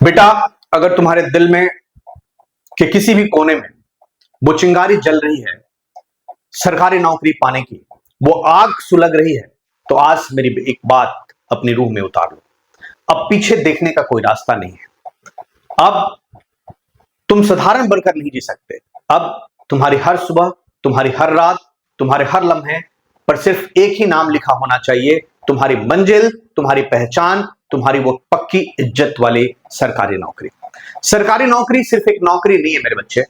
बेटा, अगर तुम्हारे दिल में के किसी भी कोने में वो चिंगारी जल रही है सरकारी नौकरी पाने की, वो आग सुलग रही है, तो आज मेरी एक बात अपनी रूह में उतार लो। अब पीछे देखने का कोई रास्ता नहीं है। अब तुम साधारण बनकर नहीं जी सकते। अब तुम्हारी हर सुबह, तुम्हारी हर रात, तुम्हारे हर लम्हे पर सिर्फ एक ही नाम लिखा होना चाहिए, तुम्हारी मंजिल, तुम्हारी पहचान, तुम्हारी वो पक्की इज्जत वाली सरकारी नौकरी। सरकारी नौकरी सिर्फ एक नौकरी नहीं है मेरे बच्चे,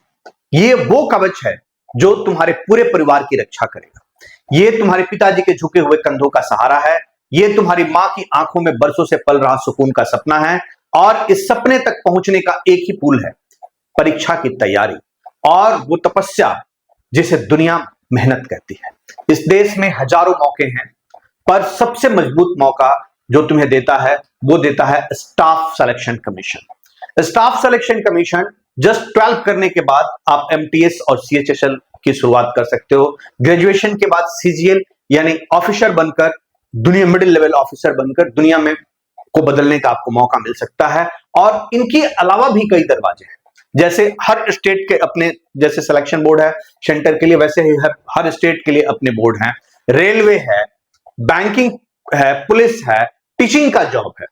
ये वो कवच है जो तुम्हारे पूरे परिवार की रक्षा करेगा। ये तुम्हारे पिताजी के झुके हुए कंधों का सहारा है, ये तुम्हारी मां की आंखों में बरसों से पल रहा सुकून का सपना है, और इस सपने तक पहुंचने का एक ही पुल है, परीक्षा की तैयारी और वो तपस्या जिसे दुनिया मेहनत कहती है। इस देश में हजारों मौके हैं, पर सबसे मजबूत मौका जो तुम्हें देता है वो देता है staff selection commission. Staff selection commission just 12 करने के बाद आप एमटीएस और सीएचएसएल की शुरुआत कर सकते हो। ग्रेजुएशन के बाद सीजीएल यानी ऑफिसर बनकर, दुनिया मिडिल लेवल ऑफिसर बनकर दुनिया में को बदलने का आपको मौका मिल सकता है। और इनके अलावा भी कई दरवाजे हैं, जैसे हर स्टेट के अपने जैसे सिलेक्शन बोर्ड है सेंटर के लिए, वैसे ही हर स्टेट के लिए अपने बोर्ड हैं। रेलवे है, बैंकिंग है, पुलिस है, टीचिंग का जॉब है।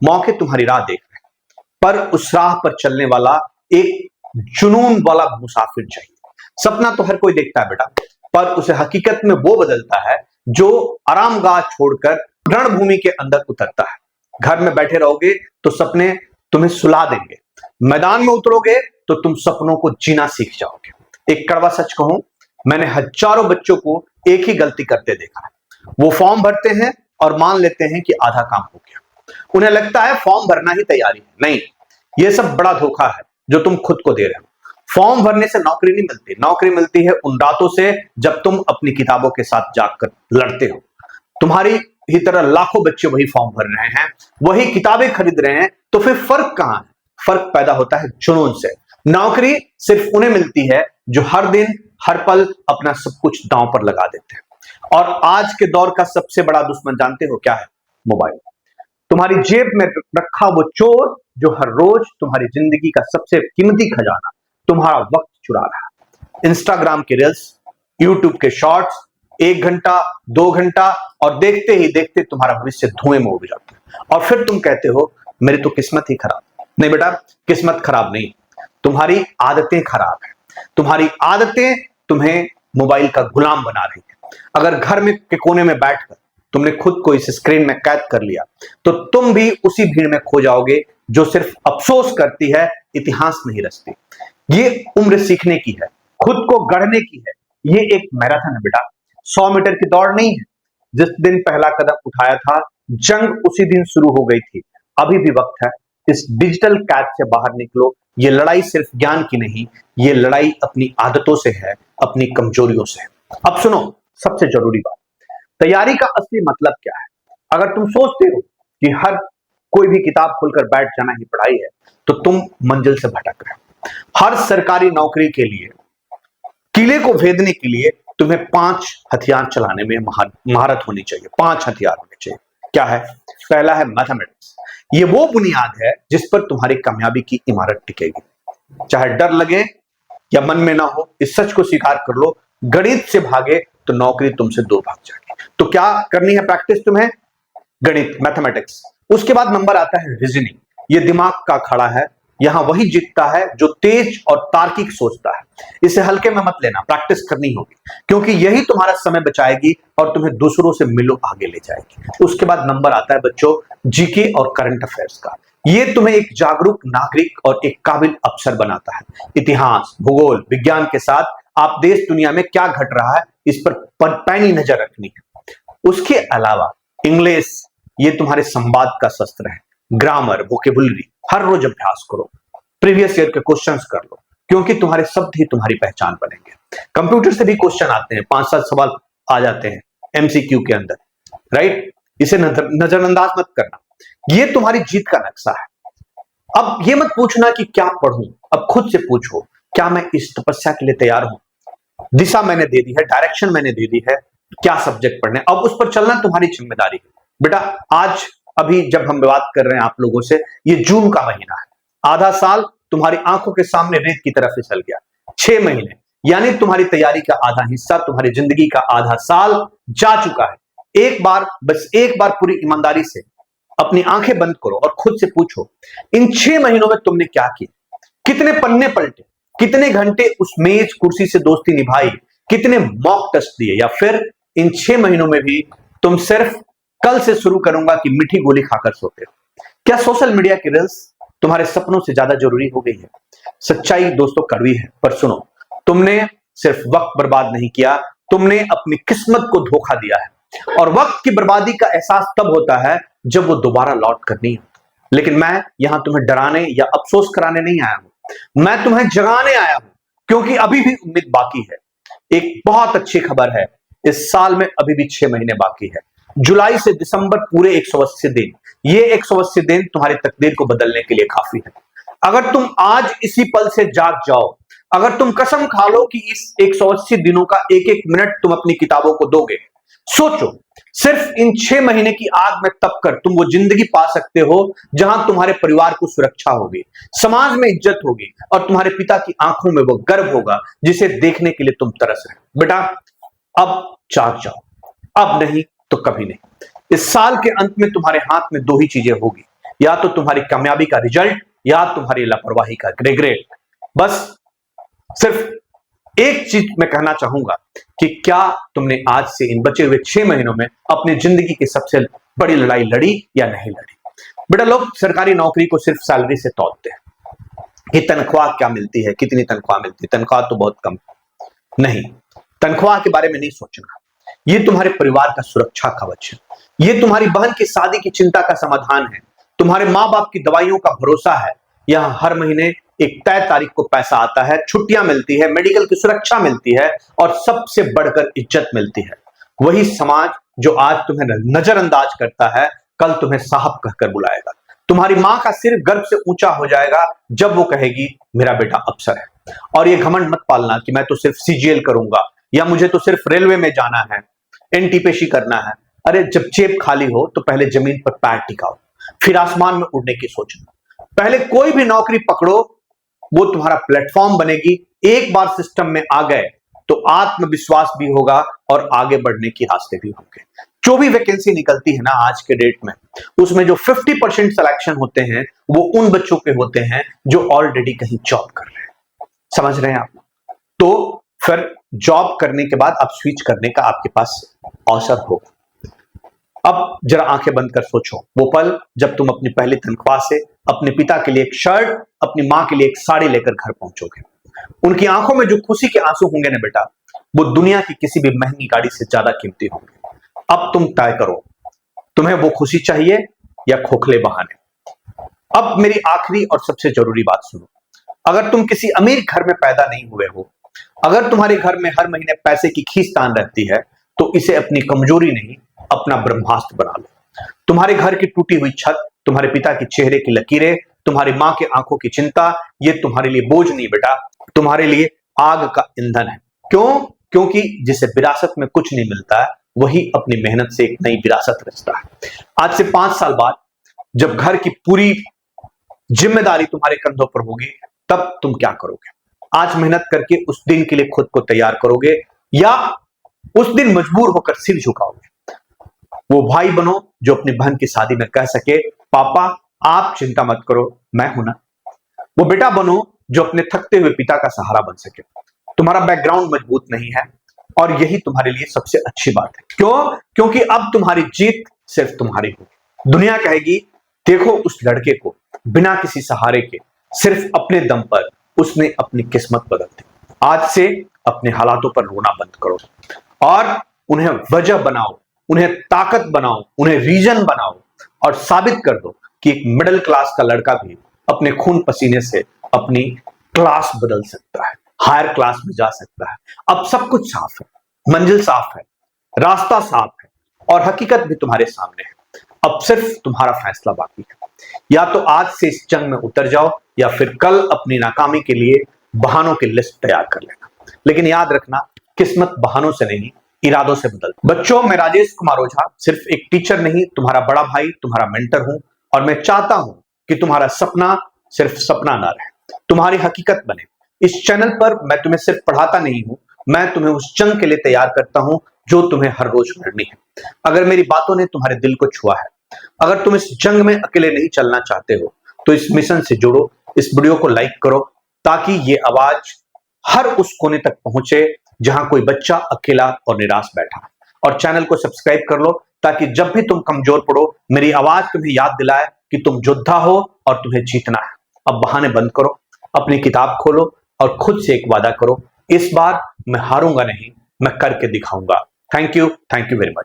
मौके तुम्हारी राह देख रहे हैं, पर उस राह पर चलने वाला एक जुनून वाला मुसाफिर चाहिए। सपना तो हर कोई देखता है बेटा, पर उसे हकीकत में वो बदलता है जो आरामगाह छोड़कर रणभूमि के अंदर उतरता है। घर में बैठे रहोगे तो सपने तुम्हें सुला देंगे, मैदान में उतरोगे तो तुम सपनों को जीना सीख जाओगे। एक कड़वा सच कहूं, मैंने हजारों बच्चों को एक ही गलती करते देखा है। वो फॉर्म भरते हैं और मान लेते हैं कि आधा काम हो गया। उन्हें लगता है फॉर्म भरना ही तैयारी है। नहीं, यह सब बड़ा धोखा है जो तुम खुद को दे रहे हो। फॉर्म भरने से नौकरी नहीं मिलती, नौकरी मिलती है उन रातों से जब तुम अपनी किताबों के साथ जागकर लड़ते हो। तुम्हारी ही तरह लाखों बच्चे वही फॉर्म भर रहे हैं, वही किताबें खरीद रहे हैं, तो फिर फर्क कहां है? फर्क पैदा होता है जुनून से। नौकरी सिर्फ उन्हें मिलती है जो हर दिन हर पल अपना सब कुछ दांव पर लगा देते हैं। और आज के दौर का सबसे बड़ा दुश्मन जानते हो क्या है? मोबाइल। तुम्हारी जेब में रखा वो चोर जो हर रोज तुम्हारी जिंदगी का सबसे कीमती खजाना, तुम्हारा वक्त चुरा रहा है। इंस्टाग्राम के रील्स, यूट्यूब के शॉर्ट्स, 1 घंटा 2 घंटा, और देखते ही देखते तुम्हारा भविष्य धुएं में उड़ जाता है। और फिर तुम कहते हो मेरी तो किस्मत ही खराब। नहीं बेटा, किस्मत खराब नहीं, तुम्हारी आदतें खराब है। तुम्हारी आदतें तुम्हें मोबाइल का गुलाम बना रही है। अगर घर में के कोने में बैठकर तुमने खुद को इस स्क्रीन में कैद कर लिया, तो तुम भी उसी भीड़ में खो जाओगे जो सिर्फ अफसोस करती है, इतिहास नहीं रचती। ये उम्र सीखने की है, खुद को गढ़ने की है। ये एक मैराथन है बेटा, 100 मीटर की दौड़ नहीं है। जिस दिन पहला कदम उठाया था, जंग उसी दिन शुरू हो गई थी। अभी भी वक्त है, इस डिजिटल कैद से बाहर निकलो। ये लड़ाई सिर्फ ज्ञान की नहीं, ये लड़ाई अपनी आदतों से है, अपनी कमजोरियों से है। अब सुनो सबसे जरूरी बात, तैयारी का असली मतलब क्या है? अगर तुम सोचते हो कि हर कोई भी किताब खोलकर बैठ जाना ही पढ़ाई है, तो तुम मंजिल से भटक रहे हो। हर सरकारी नौकरी के लिए, किले को भेदने के लिए तुम्हें 5 हथियार चलाने में महारत होनी चाहिए। 5 हथियार होने चाहिए। क्या है? पहला है मैथमेटिक्स। ये वो बुनियाद है जिस पर तुम्हारी कामयाबी की इमारत टिकेगी। चाहे डर लगे या मन में ना हो, इस सच को स्वीकार कर लो, गणित से भागे तो नौकरी तुमसे दूर भाग जाएगी। तो क्या करनी है प्रैक्टिस तुम्हें? गणित, मैथमेटिक्स। उसके बाद नंबर आता है रीजनिंग। ये दिमाग का अखाड़ा है, यहां वही जीतता है जो तेज और तार्किक सोचता है। इसे हल्के में मत लेना, प्रैक्टिस करनी होगी, क्योंकि यही तुम्हारा समय बचाएगी और तुम्हें दूसरों से मिलो आगे ले जाएगी। उसके बाद नंबर आता है बच्चों जीके और करंट अफेयर्स का। ये तुम्हें एक जागरूक नागरिक और एक काबिल अफसर बनाता है। इतिहास, भूगोल, विज्ञान के साथ आप देश दुनिया में क्या घट रहा है इस पर पैनी नजर रखनी है। उसके अलावा इंग्लिश, ये तुम्हारे संवाद का शस्त्र है। ग्रामर, वोकेबुलरी हर रोज अभ्यास करो। प्रीवियस ईयर के क्वेश्चंस कर लो, क्योंकि तुम्हारे शब्द ही तुम्हारी पहचान बनेंगे। कंप्यूटर से भी क्वेश्चन आते हैं, 5-7 सवाल आ जाते हैं एमसीक्यू के अंदर, राइट? इसे नजरअंदाज मत करना, ये तुम्हारी जीत का नक्शा है। अब ये मत पूछना कि क्या पढ़ूं, अब खुद से पूछो क्या मैं इस तपस्या के लिए तैयार हूं? दिशा मैंने दे दी है, डायरेक्शन मैंने दे दी है, क्या सब्जेक्ट पढ़ने, अब उस पर चलना तुम्हारी जिम्मेदारी है। बेटा आज अभी जब हम बात कर रहे हैं आप लोगों से, ये जून का महीना है, आधा साल तुम्हारी आंखों के सामने रेत की तरह फिसल गया। 6 महीने यानी तुम्हारी तैयारी का आधा हिस्सा, तुम्हारी जिंदगी का आधा साल जा चुका है। एक बार, बस एक बार पूरी ईमानदारी से अपनी आंखें बंद करो और खुद से पूछो, इन 6 महीनों में तुमने क्या किया? कितने पन्ने पलटे, कितने घंटे उस मेज कुर्सी से दोस्ती निभाई, कितने मॉक टेस्ट दिए, या फिर इन 6 महीनों में भी तुम सिर्फ कल से शुरू करूंगा कि मीठी गोली खाकर सोते हो? क्या सोशल मीडिया की रील्स तुम्हारे सपनों से ज्यादा जरूरी हो गई है? सच्चाई दोस्तों कड़वी है, पर सुनो, तुमने सिर्फ वक्त बर्बाद नहीं किया, तुमने अपनी किस्मत को धोखा दिया है। और वक्त की बर्बादी का एहसास तब होता है जब वो दोबारा लौट कर नहीं आता। लेकिन मैं यहां तुम्हें डराने या अफसोस कराने नहीं आया हूं, मैं तुम्हें जगाने आया हूं, क्योंकि अभी भी उम्मीद बाकी है। एक बहुत अच्छी खबर है, इस साल में अभी भी 6 महीने बाकी है। जुलाई से दिसंबर पूरे 180 दिन, ये 180 दिन तुम्हारी तकदीर को बदलने के लिए काफी है। अगर तुम आज इसी पल से जाग जाओ, अगर तुम कसम खा लो कि इस 180 दिनों का एक एक मिनट तुम अपनी किताबों को दोगे, सोचो, सिर्फ इन 6 महीने की आग में तप कर तुम वो जिंदगी पा सकते हो जहां तुम्हारे परिवार को सुरक्षा होगी, समाज में इज्जत होगी और तुम्हारे पिता की आंखों में वो गर्व होगा जिसे देखने के लिए तुम तरस रहे हो। बेटा, अब जाग जाओ, अब नहीं तो कभी नहीं। इस साल के अंत में तुम्हारे हाथ में 2 ही चीजें होगी, या तो तुम्हारी कामयाबी का रिजल्ट या तुम्हारी लापरवाही का रिग्रेट। बस सिर्फ एक चीज मैं कहना चाहूंगा कि क्या तुमने आज से इन बचे हुए 6 महीनों में अपनी जिंदगी की सबसे बड़ी लड़ाई लड़ी या नहीं लड़ी? बेटा, लोग सरकारी नौकरी को सिर्फ सैलरी से तौलते हैं कि तनख्वाह क्या मिलती है, कितनी तनख्वाह मिलती है, तनख्वाह तो बहुत कम। नहीं, तनख्वाह के बारे में नहीं सोचना। ये तुम्हारे परिवार का सुरक्षा कवच है, ये तुम्हारी बहन की शादी की चिंता का समाधान है, तुम्हारे माँ बाप की दवाइयों का भरोसा है। यहां हर महीने एक तय तारीख को पैसा आता है, छुट्टियां मिलती है, मेडिकल की सुरक्षा मिलती है और सबसे बढ़कर इज्जत मिलती है। वही समाज जो आज तुम्हें नजरअंदाज करता है, कल तुम्हें साहब कहकर बुलाएगा। तुम्हारी माँ का सिर गर्व से ऊंचा हो जाएगा जब वो कहेगी, मेरा बेटा अफसर है। और ये घमंड मत पालना कि मैं तो सिर्फ सीजीएल करूंगा या मुझे तो सिर्फ रेलवे में जाना है, एनटीपीसी करना है। अरे, जब जेब खाली हो तो पहले जमीन पर पैर टिकाओ, फिर आसमान में उड़ने की सोचना। पहले कोई भी नौकरी पकड़ो, वो तुम्हारा प्लेटफॉर्म बनेगी। एक बार सिस्टम में आ गए तो आत्मविश्वास भी होगा और आगे बढ़ने के रास्ते भी होंगे। जो भी वैकेंसी निकलती है ना आज के डेट में, उसमें जो 50% सिलेक्शन होते हैं वो उन बच्चों के होते हैं जो ऑलरेडी कहीं जॉब कर रहे हैं। समझ रहे हैं आप? तो फिर जॉब करने के बाद अब स्विच करने का आपके पास अवसर होगा। अब जरा आंखें बंद कर सोचो, वो पल जब तुम अपनी पहली तनख्वाह से अपने पिता के लिए एक शर्ट, अपनी मां के लिए एक साड़ी लेकर घर पहुंचोगे। उनकी आंखों में जो खुशी के आंसू होंगे ना बेटा, वो दुनिया की किसी भी महंगी गाड़ी से ज्यादा कीमती होंगे। अब तुम तय करो, तुम्हें वो खुशी चाहिए या खोखले बहाने। अब मेरी आखिरी और सबसे जरूरी बात सुनो, अगर तुम किसी अमीर घर में पैदा नहीं हुए हो, अगर तुम्हारे घर में हर महीने पैसे की खींचतान रहती है, तो इसे अपनी कमजोरी नहीं, अपना ब्रह्मास्त्र बना लो। तुम्हारे घर की टूटी हुई छत, तुम्हारे पिता के चेहरे की लकीरें, तुम्हारी मां के आंखों की चिंता, ये तुम्हारे लिए बोझ नहीं बेटा, तुम्हारे लिए आग का ईंधन है। क्यों? क्योंकि जिसे विरासत में कुछ नहीं मिलता है, वही अपनी मेहनत से एक नई विरासत रचता है। आज से 5 साल बाद जब घर की पूरी जिम्मेदारी तुम्हारे कंधों पर होगी, तब तुम क्या करोगे? आज मेहनत करके उस दिन के लिए खुद को तैयार करोगे या उस दिन मजबूर होकर सिर झुकाओगे? वो भाई बनो जो अपनी बहन की शादी में कह सके, पापा आप चिंता मत करो, मैं हूं ना। वो बेटा बनो जो अपने थकते हुए पिता का सहारा बन सके। तुम्हारा बैकग्राउंड मजबूत नहीं है और यही तुम्हारे लिए सबसे अच्छी बात है। क्यों? क्योंकि अब तुम्हारी जीत सिर्फ तुम्हारी होगी। दुनिया कहेगी, देखो उस लड़के को, बिना किसी सहारे के, सिर्फ अपने दम पर उसने अपनी किस्मत बदल दी। आज से अपने हालातों पर रोना बंद करो और उन्हें वजह बनाओ, उन्हें ताकत बनाओ, उन्हें रीजन बनाओ और साबित कर दो कि एक मिडिल क्लास का लड़का भी अपने खून पसीने से अपनी क्लास बदल सकता है, हायर क्लास में जा सकता है। अब सब कुछ साफ है, मंजिल साफ है, रास्ता साफ है और हकीकत भी तुम्हारे सामने है। अब सिर्फ तुम्हारा फैसला बाकी है, या तो आज से इस जंग में उतर जाओ या फिर कल अपनी नाकामी के लिए बहानों की लिस्ट तैयार कर लेना। लेकिन याद रखना, किस्मत बहानों से नहीं, इरादों से बदल। बच्चों, मैं राजेश कुमार ओझा सिर्फ एक टीचर नहीं, तुम्हारा बड़ा भाई, तुम्हारा मेंटर हूं और मैं चाहता हूं कि तुम्हारा सपना सिर्फ सपना ना रहे, तुम्हारी हकीकत बने। इस चैनल पर मैं तुम्हें सिर्फ पढ़ाता नहीं हूं, मैं तुम्हें उस जंग के लिए तैयार करता हूं जो तुम्हें हर रोज लड़नी है। अगर मेरी बातों ने तुम्हारे दिल को छुआ है, अगर तुम इस जंग में अकेले नहीं चलना चाहते हो, तो इस मिशन से जुड़ो, इस वीडियो को लाइक करो ताकि ये आवाज हर उस कोने तक पहुंचे जहां कोई बच्चा अकेला और निराश बैठा। और चैनल को सब्सक्राइब कर लो ताकि जब भी तुम कमजोर पड़ो, मेरी आवाज तुम्हें याद दिलाए कि तुम योद्धा हो और तुम्हें जीतना है। अब बहाने बंद करो, अपनी किताब खोलो और खुद से एक वादा करो, इस बार मैं हारूंगा नहीं, मैं करके दिखाऊंगा। Thank you very much.